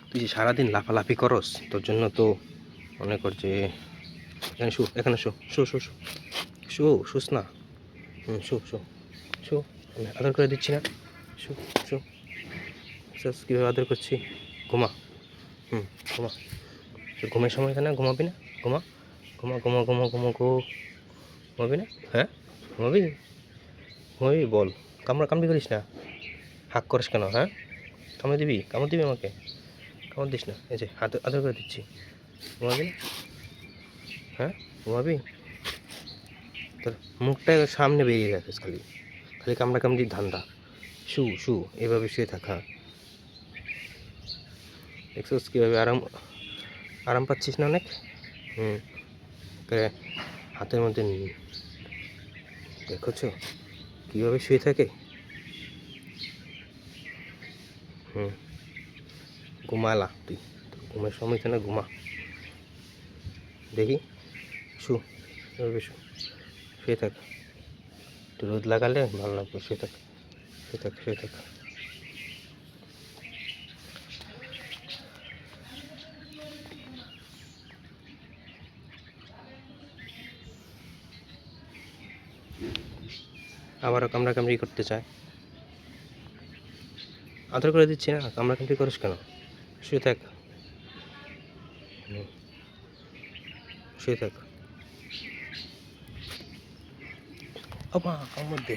তুই যে সারাদিন লাফালাফি করস, তোর জন্য তো মনে কর যে এখানে শু, এখানে শু শু শু শু শু শুস না। শু শু শু, আমি আদর করে দিচ্ছি না? শু শু শুস, কীভাবে আদর করছি। ঘুমা, ঘুমা। তোর ঘুমের সময় এখানে ঘুমাবি না? ঘুমা ঘুমা ঘুমা ঘুমা ঘুমা ঘু, ঘুমাবি না? হ্যাঁ ঘুমাবি, ঘুমাবি বল। কামড়ি করিস না, হাঁক করিস কেন? হ্যাঁ, কামড় দিবি আমাকে? কামড় দিস না, এই যে আদর আদর করে দিচ্ছি। ঘুমাবি না? হ্যাঁ ঘুমাবি? তোর মুখটা সামনে বেরিয়ে রাখিস, খালি খালি কামড়ির ধান্দা। শু শু, এভাবে শুয়ে থাকা। দেখছিস কীভাবে আরাম আরাম পাচ্ছিস না অনেক? হাতের মধ্যে দেখছ কীভাবে শুয়ে থাকে। ঘুমালা তুই, ঘুমের সময় না ঘুমা। দেখি শু, এভাবে শু, শুয়ে থাক। একটু রোদ লাগালে ভালো লাগবে। শুয়ে থাক শুয়ে থাক শুয়ে থাক। আবারও কামড়ি করতে চায়। আদর করে দিচ্ছি না, কামড়ি করিস কেন? শুয়ে থাক, শুয়ে থাক। কামড় দে।